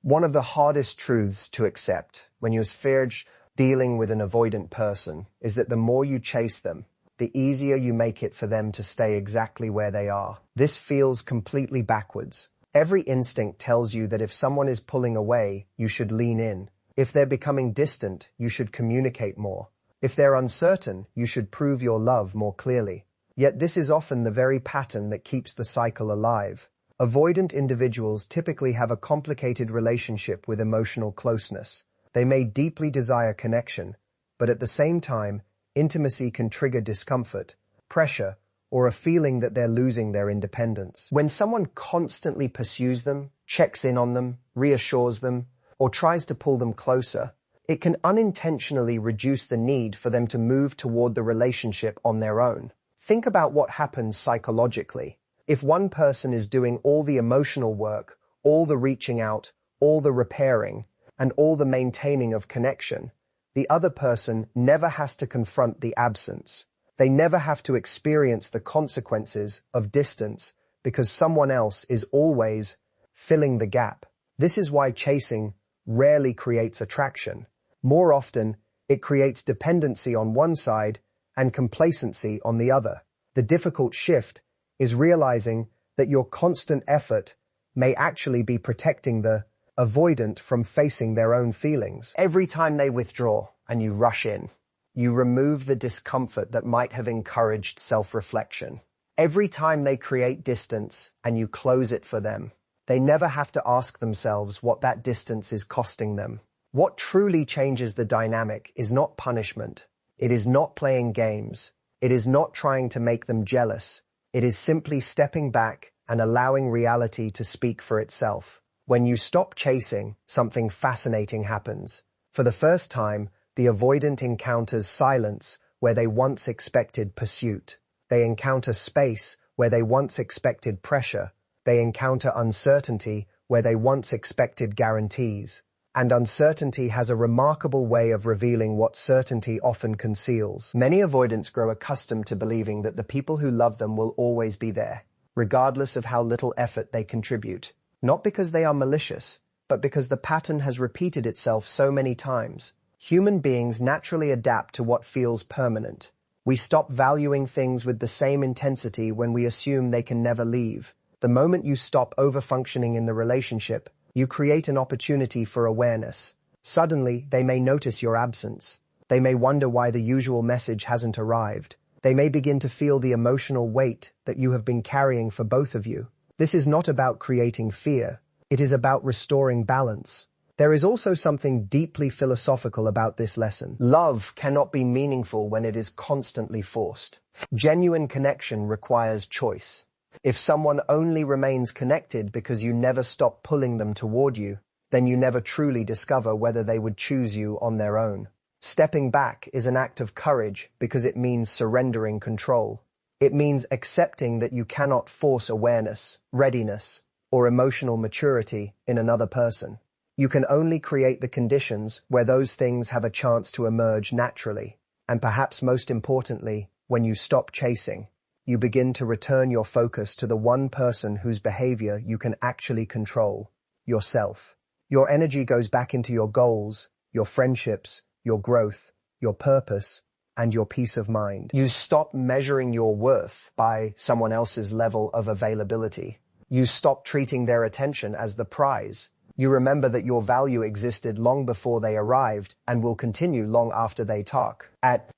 One of the hardest truths to accept when you're dealing with an avoidant person is that the more you chase them, the easier you make it for them to stay exactly where they are. This feels completely backwards. Every instinct tells you that if someone is pulling away, you should lean in. If they're becoming distant, you should communicate more. If they're uncertain, you should prove your love more clearly. Yet this is often the very pattern that keeps the cycle alive. Avoidant individuals typically have a complicated relationship with emotional closeness. They may deeply desire connection, but at the same time, intimacy can trigger discomfort, pressure, or a feeling that they're losing their independence. When someone constantly pursues them, checks in on them, reassures them, or tries to pull them closer, it can unintentionally reduce the need for them to move toward the relationship on their own. Think about what happens psychologically. If one person is doing all the emotional work, all the reaching out, all the repairing, and all the maintaining of connection, the other person never has to confront the absence. They never have to experience the consequences of distance because someone else is always filling the gap. This is why chasing rarely creates attraction. More often, it creates dependency on one side and complacency on the other. The difficult shift is realizing that your constant effort may actually be protecting the avoidant from facing their own feelings. Every time they withdraw and you rush in, you remove the discomfort that might have encouraged self-reflection. Every time they create distance and you close it for them, they never have to ask themselves what that distance is costing them. What truly changes the dynamic is not punishment. It is not playing games. It is not trying to make them jealous. It is simply stepping back and allowing reality to speak for itself. When you stop chasing, something fascinating happens. For the first time, the avoidant encounters silence where they once expected pursuit. They encounter space where they once expected pressure. They encounter uncertainty where they once expected guarantees. And uncertainty has a remarkable way of revealing what certainty often conceals. Many avoidants grow accustomed to believing that the people who love them will always be there, regardless of how little effort they contribute. Not because they are malicious, but because the pattern has repeated itself so many times. Human beings naturally adapt to what feels permanent. We stop valuing things with the same intensity when we assume they can never leave. The moment you stop overfunctioning in the relationship, you create an opportunity for awareness. Suddenly, they may notice your absence. They may wonder why the usual message hasn't arrived. They may begin to feel the emotional weight that you have been carrying for both of you. This is not about creating fear. It is about restoring balance. There is also something deeply philosophical about this lesson. Love cannot be meaningful when it is constantly forced. Genuine connection requires choice. If someone only remains connected because you never stop pulling them toward you, then you never truly discover whether they would choose you on their own. Stepping back is an act of courage because it means surrendering control. It means accepting that you cannot force awareness, readiness, or emotional maturity in another person. You can only create the conditions where those things have a chance to emerge naturally. And perhaps most importantly, when you stop chasing, you begin to return your focus to the one person whose behavior you can actually control, yourself. Your energy goes back into your goals, your friendships, your growth, your purpose, and your peace of mind. You stop measuring your worth by someone else's level of availability. You stop treating their attention as the prize. You remember that your value existed long before they arrived and will continue long after they talk.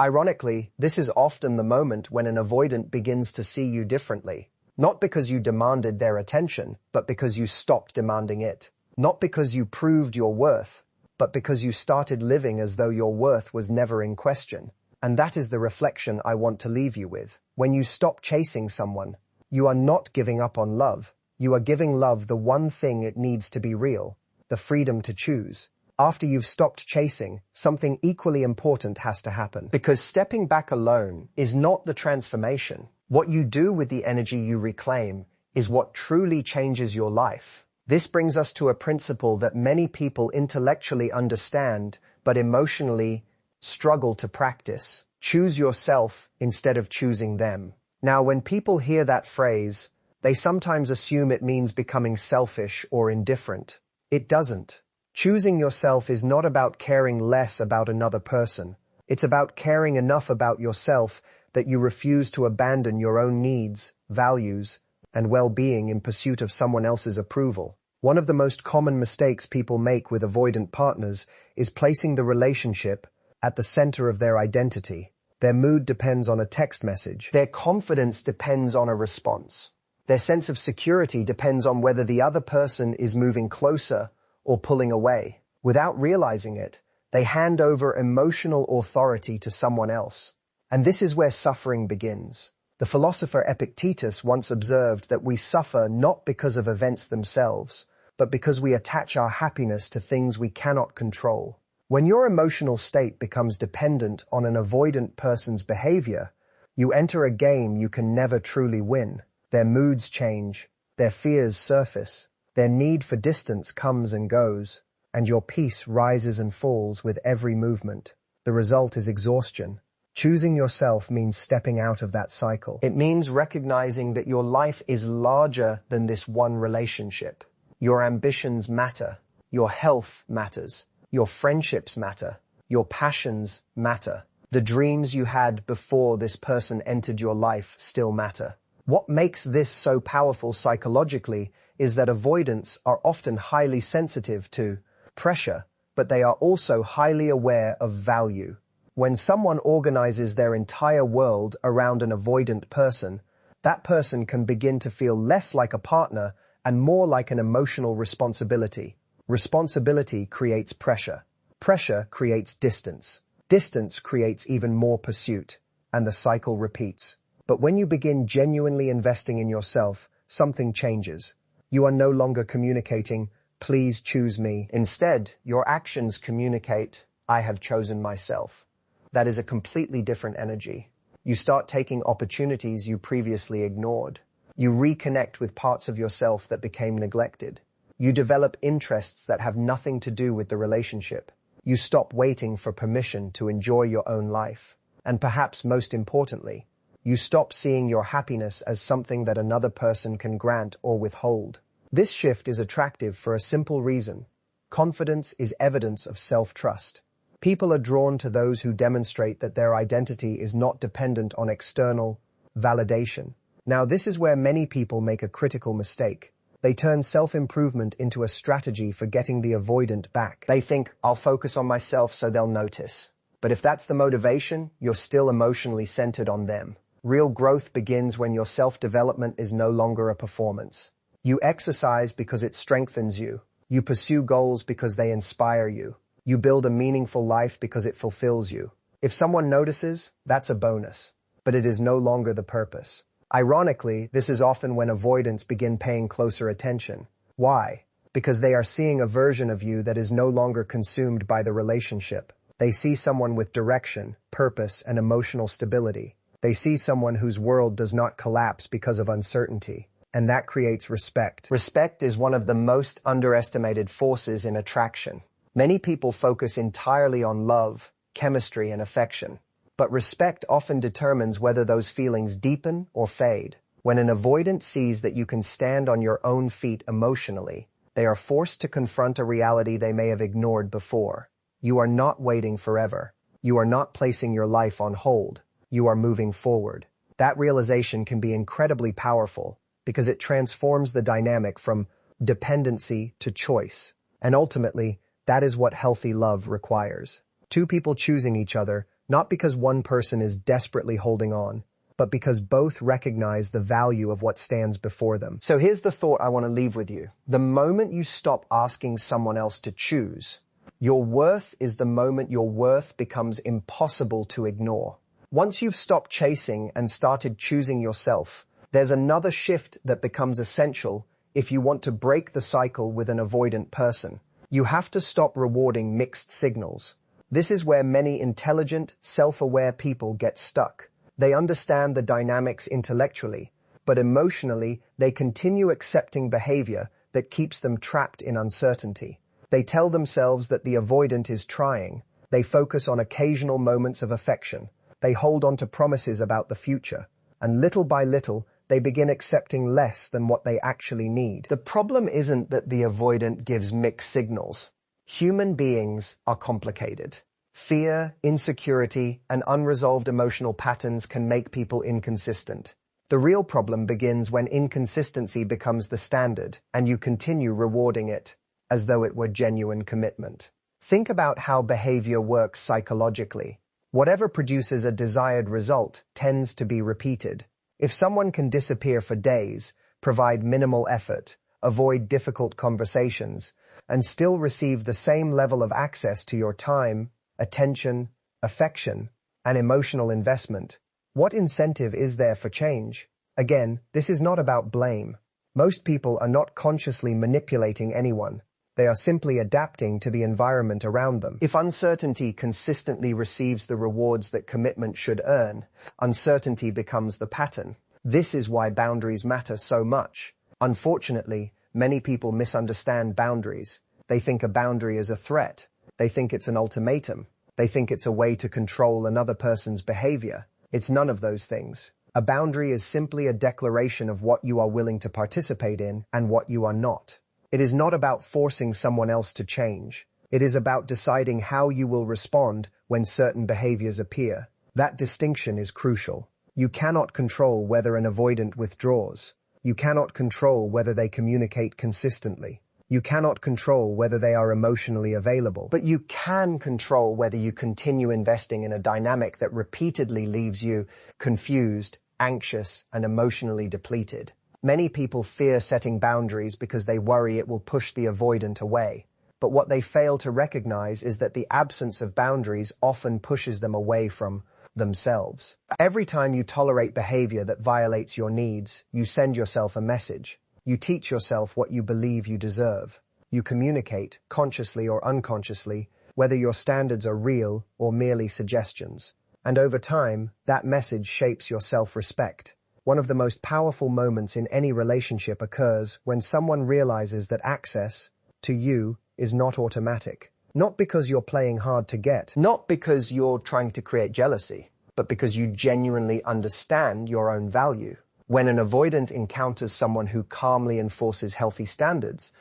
Ironically, this is often the moment when an avoidant begins to see you differently. Not because you demanded their attention, but because you stopped demanding it. Not because you proved your worth, but because you started living as though your worth was never in question. And that is the reflection I want to leave you with. When you stop chasing someone, you are not giving up on love. You are giving love the one thing it needs to be real, the freedom to choose. After you've stopped chasing, something equally important has to happen. Because stepping back alone is not the transformation. What you do with the energy you reclaim is what truly changes your life. This brings us to a principle that many people intellectually understand, but emotionally struggle to practice. Choose yourself instead of choosing them. Now, when people hear that phrase, they sometimes assume it means becoming selfish or indifferent. It doesn't. Choosing yourself is not about caring less about another person. It's about caring enough about yourself that you refuse to abandon your own needs, values, and well-being in pursuit of someone else's approval. One of the most common mistakes people make with avoidant partners is placing the relationship at the center of their identity. Their mood depends on a text message. Their confidence depends on a response. Their sense of security depends on whether the other person is moving closer or pulling away. Without realizing it, they hand over emotional authority to someone else. And this is where suffering begins. The philosopher Epictetus once observed that we suffer not because of events themselves, but because we attach our happiness to things we cannot control. When your emotional state becomes dependent on an avoidant person's behavior, you enter a game you can never truly win. Their moods change, their fears surface, their need for distance comes and goes, and your peace rises and falls with every movement. The result is exhaustion. Choosing yourself means stepping out of that cycle. It means recognizing that your life is larger than this one relationship. Your ambitions matter. Your health matters. Your friendships matter. Your passions matter. The dreams you had before this person entered your life still matter. What makes this so powerful psychologically is that avoidants are often highly sensitive to pressure, but they are also highly aware of value. When someone organizes their entire world around an avoidant person, that person can begin to feel less like a partner and more like an emotional responsibility. Responsibility creates pressure. Pressure creates distance. Distance creates even more pursuit, and the cycle repeats. But when you begin genuinely investing in yourself, something changes. You are no longer communicating, "Please choose me." Instead, your actions communicate, "I have chosen myself." That is a completely different energy. You start taking opportunities you previously ignored. You reconnect with parts of yourself that became neglected. You develop interests that have nothing to do with the relationship. You stop waiting for permission to enjoy your own life. And perhaps most importantly, you stop seeing your happiness as something that another person can grant or withhold. This shift is attractive for a simple reason. Confidence is evidence of self-trust. People are drawn to those who demonstrate that their identity is not dependent on external validation. Now, this is where many people make a critical mistake. They turn self-improvement into a strategy for getting the avoidant back. They think, "I'll focus on myself so they'll notice." But if that's the motivation, you're still emotionally centered on them. Real growth begins when your self-development is no longer a performance. You exercise because it strengthens you. You pursue goals because they inspire you. You build a meaningful life because it fulfills you. If someone notices, that's a bonus, but it is no longer the purpose. Ironically, this is often when avoidants begin paying closer attention. Why? Because they are seeing a version of you that is no longer consumed by the relationship. They see someone with direction, purpose, and emotional stability. They see someone whose world does not collapse because of uncertainty. And that creates respect. Respect is one of the most underestimated forces in attraction. Many people focus entirely on love, chemistry, and affection. But respect often determines whether those feelings deepen or fade. When an avoidant sees that you can stand on your own feet emotionally, they are forced to confront a reality they may have ignored before. You are not waiting forever. You are not placing your life on hold. You are moving forward. That realization can be incredibly powerful because it transforms the dynamic from dependency to choice. And ultimately, that is what healthy love requires. Two people choosing each other, not because one person is desperately holding on, but because both recognize the value of what stands before them. So here's the thought I want to leave with you. The moment you stop asking someone else to choose, your worth is the moment your worth becomes impossible to ignore. Once you've stopped chasing and started choosing yourself, there's another shift that becomes essential if you want to break the cycle with an avoidant person. You have to stop rewarding mixed signals. This is where many intelligent, self-aware people get stuck. They understand the dynamics intellectually, but emotionally, they continue accepting behavior that keeps them trapped in uncertainty. They tell themselves that the avoidant is trying. They focus on occasional moments of affection. They hold on to promises about the future. And little by little, they begin accepting less than what they actually need. The problem isn't that the avoidant gives mixed signals. Human beings are complicated. Fear, insecurity, and unresolved emotional patterns can make people inconsistent. The real problem begins when inconsistency becomes the standard and you continue rewarding it as though it were genuine commitment. Think about how behavior works psychologically. Whatever produces a desired result tends to be repeated. If someone can disappear for days, provide minimal effort, avoid difficult conversations, and still receive the same level of access to your time, attention, affection, and emotional investment, what incentive is there for change? Again, this is not about blame. Most people are not consciously manipulating anyone. They are simply adapting to the environment around them. If uncertainty consistently receives the rewards that commitment should earn, uncertainty becomes the pattern. This is why boundaries matter so much. Unfortunately, many people misunderstand boundaries. They think a boundary is a threat. They think it's an ultimatum. They think it's a way to control another person's behavior. It's none of those things. A boundary is simply a declaration of what you are willing to participate in and what you are not. It is not about forcing someone else to change. It is about deciding how you will respond when certain behaviors appear. That distinction is crucial. You cannot control whether an avoidant withdraws. You cannot control whether they communicate consistently. You cannot control whether they are emotionally available. But you can control whether you continue investing in a dynamic that repeatedly leaves you confused, anxious, and emotionally depleted. Many people fear setting boundaries because they worry it will push the avoidant away. But what they fail to recognize is that the absence of boundaries often pushes them away from themselves. Every time you tolerate behavior that violates your needs, you send yourself a message. You teach yourself what you believe you deserve. You communicate, consciously or unconsciously, whether your standards are real or merely suggestions. And over time, that message shapes your self-respect. One of the most powerful moments in any relationship occurs when someone realizes that access to you is not automatic. Not because you're playing hard to get, not because you're trying to create jealousy, but because you genuinely understand your own value. When an avoidant encounters someone who calmly enforces healthy standards,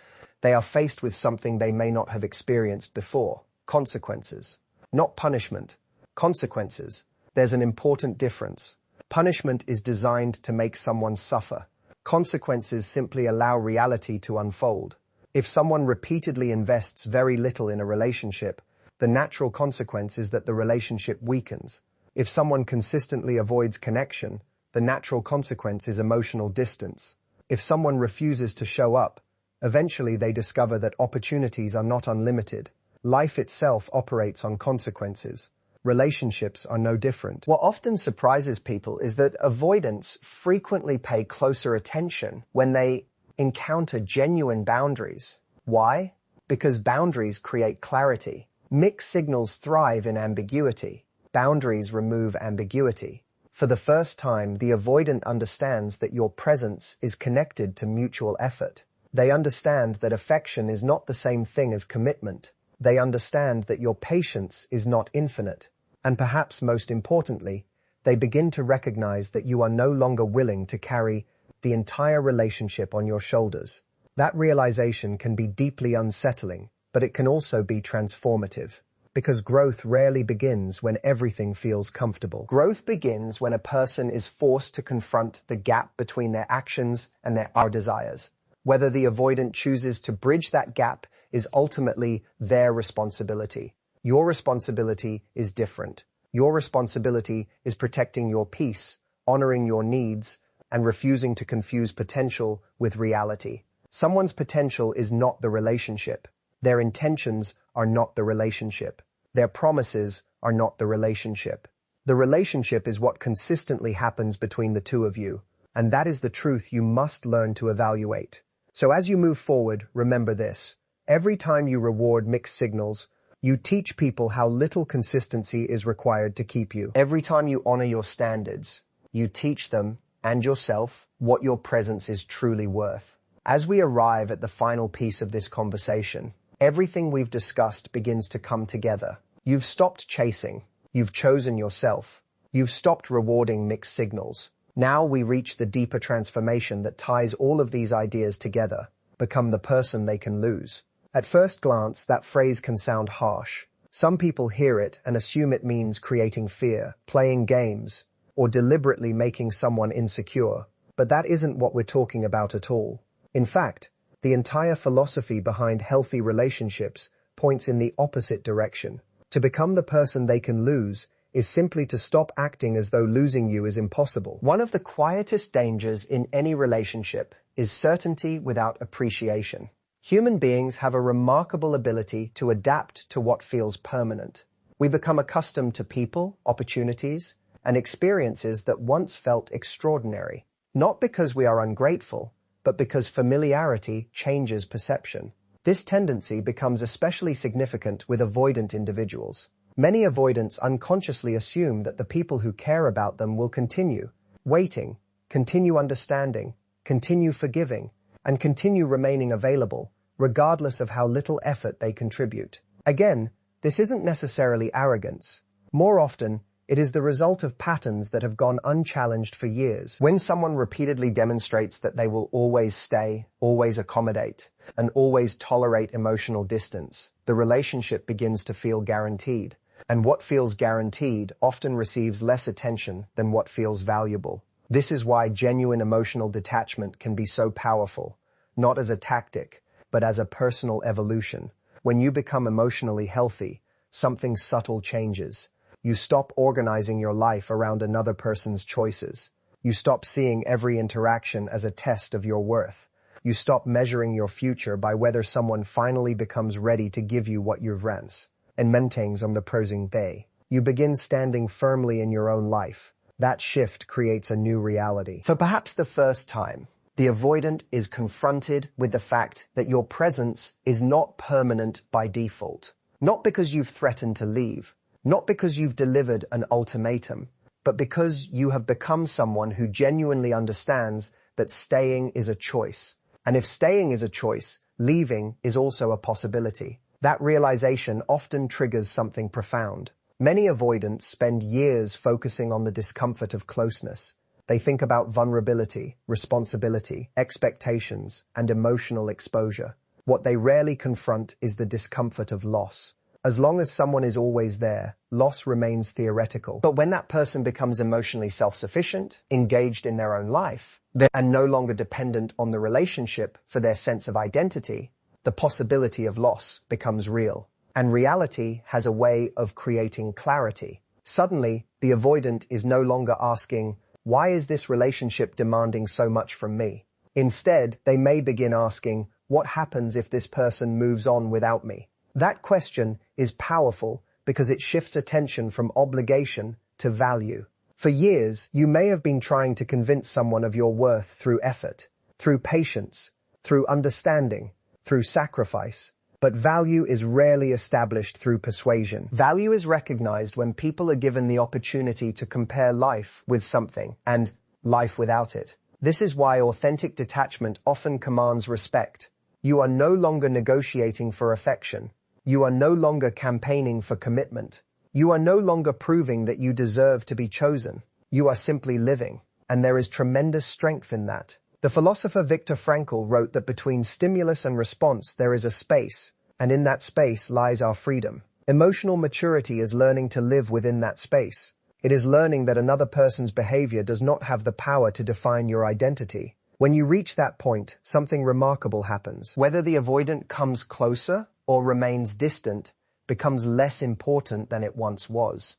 they are faced with something they may not have experienced before: consequences. Not punishment. Consequences. There's an important difference. Punishment is designed to make someone suffer. Consequences simply allow reality to unfold. If someone repeatedly invests very little in a relationship, the natural consequence is that the relationship weakens. If someone consistently avoids connection, the natural consequence is emotional distance. If someone refuses to show up, eventually they discover that opportunities are not unlimited. Life itself operates on consequences. Relationships are no different. What often surprises people is that avoidants frequently pay closer attention when they encounter genuine boundaries. Why? Because boundaries create clarity. Mixed signals thrive in ambiguity. Boundaries remove ambiguity. For the first time, the avoidant understands that your presence is connected to mutual effort. They understand that affection is not the same thing as commitment. They understand that your patience is not infinite. And perhaps most importantly, they begin to recognize that you are no longer willing to carry the entire relationship on your shoulders. That realization can be deeply unsettling, but it can also be transformative. Because growth rarely begins when everything feels comfortable. Growth begins when a person is forced to confront the gap between their actions and their desires. Whether the avoidant chooses to bridge that gap is ultimately their responsibility. Your responsibility is different. Your responsibility is protecting your peace, honoring your needs, and refusing to confuse potential with reality. Someone's potential is not the relationship. Their intentions are not the relationship. Their promises are not the relationship. The relationship is what consistently happens between the two of you, and that is the truth you must learn to evaluate. So as you move forward, remember this. Every time you reward mixed signals, you teach people how little consistency is required to keep you. Every time you honor your standards, you teach them and yourself what your presence is truly worth. As we arrive at the final piece of this conversation, everything we've discussed begins to come together. You've stopped chasing. You've chosen yourself. You've stopped rewarding mixed signals. Now we reach the deeper transformation that ties all of these ideas together, become the person they can lose. At first glance, that phrase can sound harsh. Some people hear it and assume it means creating fear, playing games, or deliberately making someone insecure. But that isn't what we're talking about at all. In fact, the entire philosophy behind healthy relationships points in the opposite direction. To become the person they can lose is simply to stop acting as though losing you is impossible. One of the quietest dangers in any relationship is certainty without appreciation. Human beings have a remarkable ability to adapt to what feels permanent. We become accustomed to people, opportunities, and experiences that once felt extraordinary. Not because we are ungrateful, but because familiarity changes perception. This tendency becomes especially significant with avoidant individuals. Many avoidants unconsciously assume that the people who care about them will continue waiting, continue understanding, continue forgiving, and continue remaining available, regardless of how little effort they contribute. Again, this isn't necessarily arrogance. More often, it is the result of patterns that have gone unchallenged for years. When someone repeatedly demonstrates that they will always stay, always accommodate, and always tolerate emotional distance, the relationship begins to feel guaranteed. And what feels guaranteed often receives less attention than what feels valuable. This is why genuine emotional detachment can be so powerful, not as a tactic, but as a personal evolution. When you become emotionally healthy, something subtle changes. You stop organizing your life around another person's choices. You stop seeing every interaction as a test of your worth. You stop measuring your future by whether someone finally becomes ready to give you what you've rents. And maintains on the prosing day. You begin standing firmly in your own life. That shift creates a new reality. For perhaps the first time, the avoidant is confronted with the fact that your presence is not permanent by default. Not because you've threatened to leave, not because you've delivered an ultimatum, but because you have become someone who genuinely understands that staying is a choice. And if staying is a choice, leaving is also a possibility. That realization often triggers something profound. Many avoidants spend years focusing on the discomfort of closeness. They think about vulnerability, responsibility, expectations, and emotional exposure. What they rarely confront is the discomfort of loss. As long as someone is always there, loss remains theoretical. But when that person becomes emotionally self-sufficient, engaged in their own life, and no longer dependent on the relationship for their sense of identity, the possibility of loss becomes real. And reality has a way of creating clarity. Suddenly, the avoidant is no longer asking, why is this relationship demanding so much from me? Instead, they may begin asking, what happens if this person moves on without me? That question is powerful because it shifts attention from obligation to value. For years, you may have been trying to convince someone of your worth through effort, through patience, through understanding, through sacrifice. But value is rarely established through persuasion. Value is recognized when people are given the opportunity to compare life with something and life without it. This is why authentic detachment often commands respect. You are no longer negotiating for affection. You are no longer campaigning for commitment. You are no longer proving that you deserve to be chosen. You are simply living, and there is tremendous strength in that. The philosopher Viktor Frankl wrote that between stimulus and response there is a space, and in that space lies our freedom. Emotional maturity is learning to live within that space. It is learning that another person's behavior does not have the power to define your identity. When you reach that point, something remarkable happens. Whether the avoidant comes closer or remains distant becomes less important than it once was.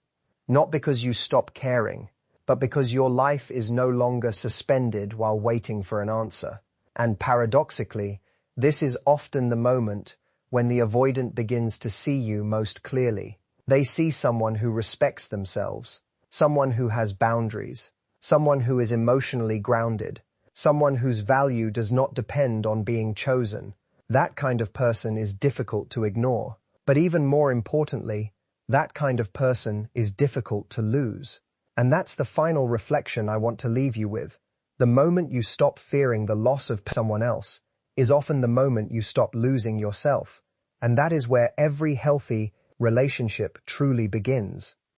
Not because you stop caring, but because your life is no longer suspended while waiting for an answer. And paradoxically, this is often the moment when the avoidant begins to see you most clearly. They see someone who respects themselves, someone who has boundaries, someone who is emotionally grounded, someone whose value does not depend on being chosen. That kind of person is difficult to ignore. But even more importantly, that kind of person is difficult to lose. And that's the final reflection I want to leave you with. The moment you stop fearing the loss of someone else is often the moment you stop losing yourself. And that is where every healthy relationship truly begins.